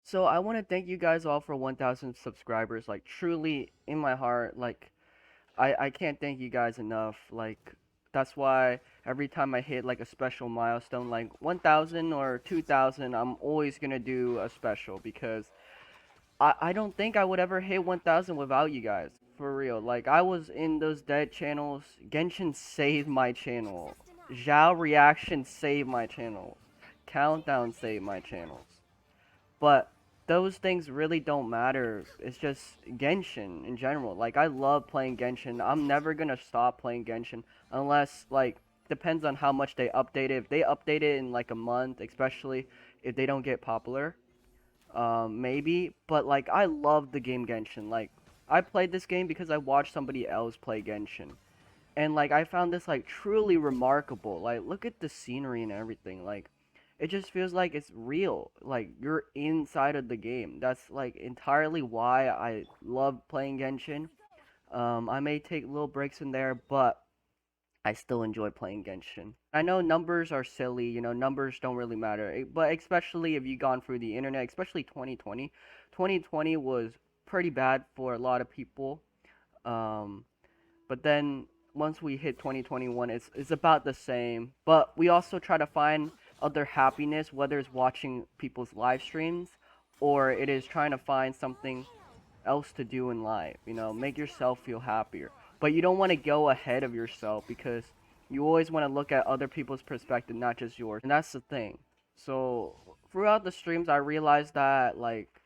So I want to thank you guys all for 1,000 subscribers. Like truly in my heart, like I can't thank you guys enough. Like that's why every time I hit like a special milestone, like 1,000 or 2,000, I'm always gonna do a special because I don't think I would ever hit 1,000 without you guys. For real. Like I was in those dead channels. Genshin saved my channel. Zhao Reaction saved my channel. Countdown saved my channels. But those things really don't matter. It's just Genshin in general. Like I love playing Genshin. I'm never gonna stop playing Genshin unless like depends on how much they update it. If they update it in like a month, especially if they don't get popular, maybe. But like I love the game Genshin. Like I played this game because I watched somebody else play Genshin. And like I found this like truly remarkable. Like look at the scenery and everything. Like it just feels like it's real. Like you're inside of the game. That's like entirely why I love playing Genshin. I may take little breaks in there, but I still enjoy playing Genshin. I know numbers are silly, numbers don't really matter. But especially if you've gone through the internet, especially 2020. 2020 was pretty bad for a lot of people. Um, but then once we hit 2021, it's about the same. But we also try to find other happiness, whether it's watching people's live streams or it is trying to find something else to do in life. Make yourself feel happier. But you don't want to go ahead of yourself because you always want to look at other people's perspective, not just yours. And that's the thing. So throughout the streams, I realized that like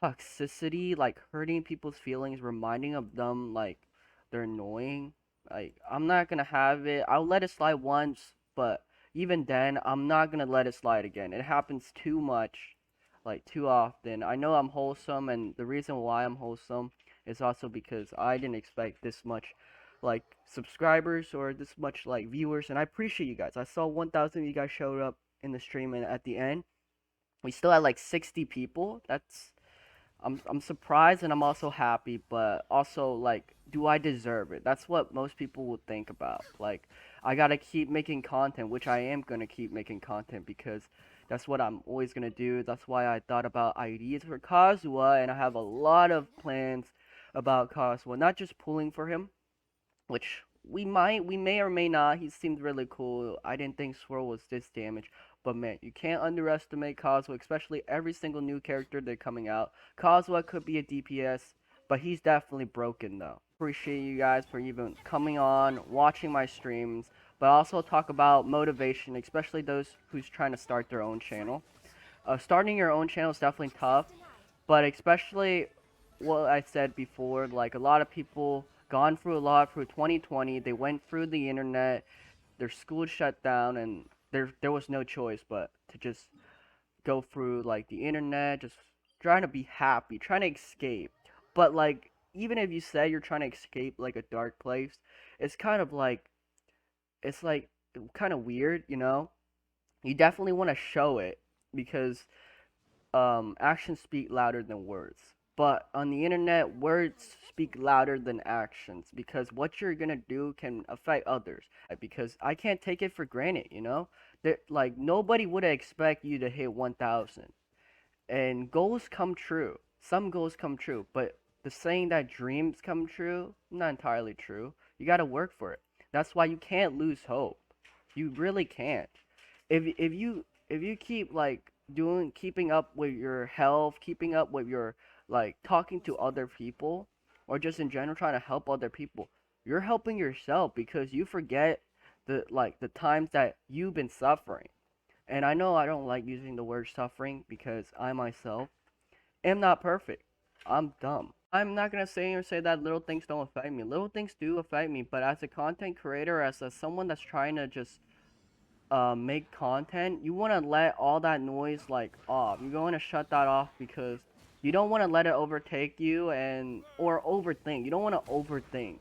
toxicity, like hurting people's feelings, reminding of them like they're annoying. Like I'm not gonna have it. I'll let it slide once, but even then, I'm not gonna let it slide again. It happens too much, like too often. I know I'm wholesome, and the reason why I'm wholesome is also because I didn't expect this much like subscribers or this much like viewers, and I appreciate you guys. I saw 1,000 of you guys showed up in the stream, and at the end, we still had like 60 people. I'm surprised and I'm also happy, but also like, do I deserve it? That's what most people would think about. Like, I gotta keep making content, which I am gonna keep making content because that's what I'm always gonna do. That's why I thought about ideas for Kazuha, and I have a lot of plans about Kazuha. Not just pulling for him, which we may or may not. He seemed really cool. I didn't think Swirl was this damaged. But man, you can't underestimate Kazuha, especially every single new character they're coming out. Kazuha could be a DPS, but he's definitely broken though. Appreciate you guys for even coming on, watching my streams, but also talk about motivation, especially those who's trying to start their own channel. Starting your own channel is definitely tough, but especially what I said before, like a lot of people gone through a lot through 2020. They went through the internet, their school shut down, and there was no choice but to just go through like the internet, just trying to be happy, trying to escape. But like even if you say you're trying to escape like a dark place, it's kind of like it's like kind of weird, you know? You definitely want to show it because actions speak louder than words. But on the internet, words speak louder than actions because what you're gonna do can affect others. Because I can't take it for granted, you know? That like nobody would expect you to hit 1,000. And goals come true. Some goals come true, but the saying that dreams come true, not entirely true. You gotta work for it. That's why you can't lose hope. You really can't. If you keep like keeping up with your health, keeping up with your like talking to other people, or just in general trying to help other people, you're helping yourself because you forget the times that you've been suffering. And I know I don't like using the word suffering because I myself am not perfect. I'm dumb. I'm not gonna say that little things don't affect me. Little things do affect me, but as a content creator, as someone that's trying to just make content, you want to let all that noise like off. You want to shut that off because you don't want to let it overtake you and or overthink. You don't want to overthink.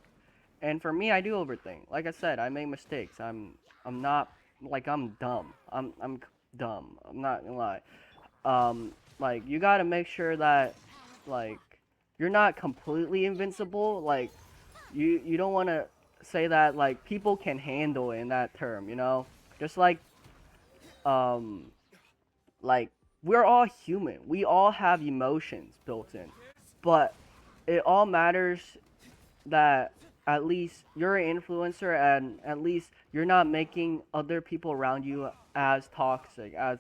And for me, I do overthink. Like I said, I make mistakes. I'm not like I'm dumb. I'm dumb. I'm not gonna lie. Like you gotta make sure that like you're not completely invincible. Like you don't want to say that like people can handle it in that term. Just um like we're all human. We all have emotions built in. But it all matters that at least you're an influencer and at least you're not making other people around you as toxic as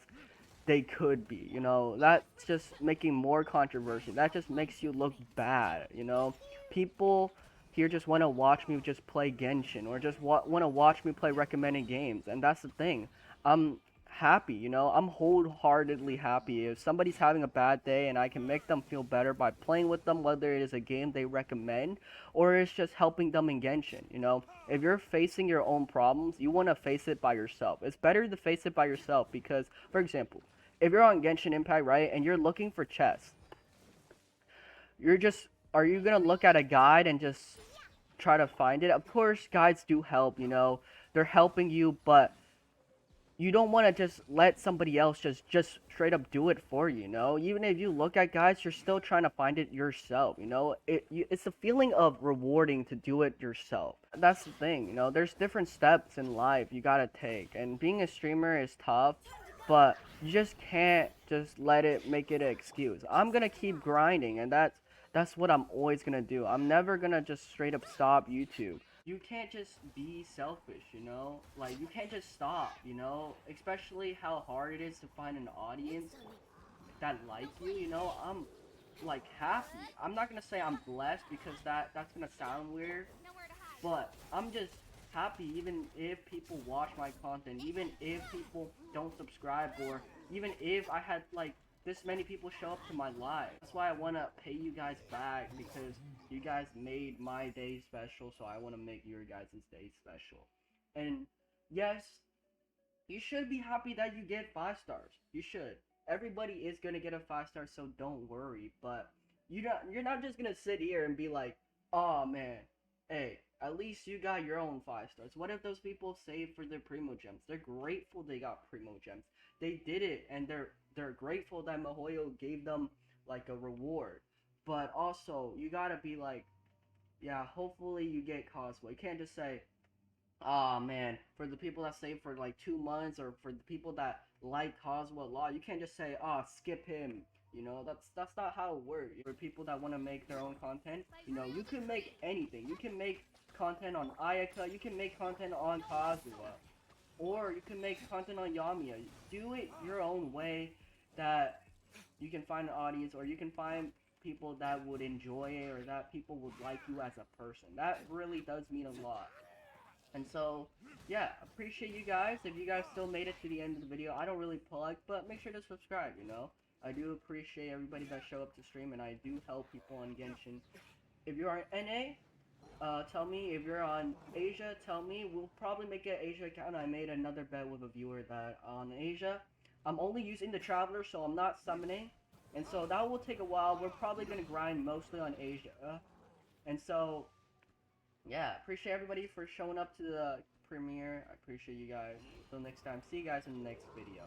they could be. That's just making more controversy. That just makes you look bad. People here just want to watch me just play Genshin or just want to watch me play recommended games, and that's the thing. I'm happy. I'm wholeheartedly happy if somebody's having a bad day and I can make them feel better by playing with them, whether it is a game they recommend or it's just helping them in Genshin. If you're facing your own problems, you want to face it by yourself. It's better to face it by yourself because, for example, if you're on Genshin Impact, right, and you're looking for chests, are you gonna look at a guide and just try to find it? Of course, guides do help. They're helping you, but you don't want to just let somebody else just straight up do it for you. Even if you look at guides, you're still trying to find it yourself. It's a feeling of rewarding to do it yourself. That's the thing. There's different steps in life you gotta take, and being a streamer is tough, but you just can't just let it make it an excuse. I'm gonna keep grinding, and that's what I'm always gonna do. I'm never gonna just straight up stop YouTube. You can't just be selfish. Like, you can't just stop. Especially how hard it is to find an audience that like you. I'm like happy. I'm not gonna say I'm blessed because that's gonna sound weird, but I'm just happy even if people watch my content, even if people don't subscribe, or even if I had like this many people show up to my live. That's why I want to pay you guys back, because you guys made my day special, so I want to make your guys' day special. And yes, you should be happy that you get 5 stars. You should. Everybody is gonna get a 5 star, so don't worry. But you're not just gonna sit here and be like, oh man, hey, at least you got your own 5 stars. What if those people save for their primo gems? They're grateful they got primo gems. They did it, and they're grateful that Mihoyo gave them like a reward. But also, you gotta be like, yeah, hopefully you get Cosmo. You can't just say, oh man, for the people that stay for like 2 months, or for the people that like Cosmo a lot, you can't just say, oh, skip him. That's not how it works. For people that want to make their own content, you can make anything. You can make content on Ayaka, you can make content on Kazuha, or you can make content on Yamiya. Do it your own way that you can find an audience, or you can find people that would enjoy it, or that people would like you as a person. That really does mean a lot. And so, yeah, appreciate you guys. If you guys still made it to the end of the video, I don't really plug, but make sure to subscribe. I do appreciate everybody that show up to stream, and I do help people on Genshin. If you're on NA, tell me. If you're on Asia, tell me. We'll probably make an Asia account. I made another bet with a viewer that on Asia, I'm only using the Traveler, so I'm not summoning. And so that will take a while. We're probably going to grind mostly on Asia. And so, yeah, appreciate everybody for showing up to the premiere. I appreciate you guys. Until next time, see you guys in the next video.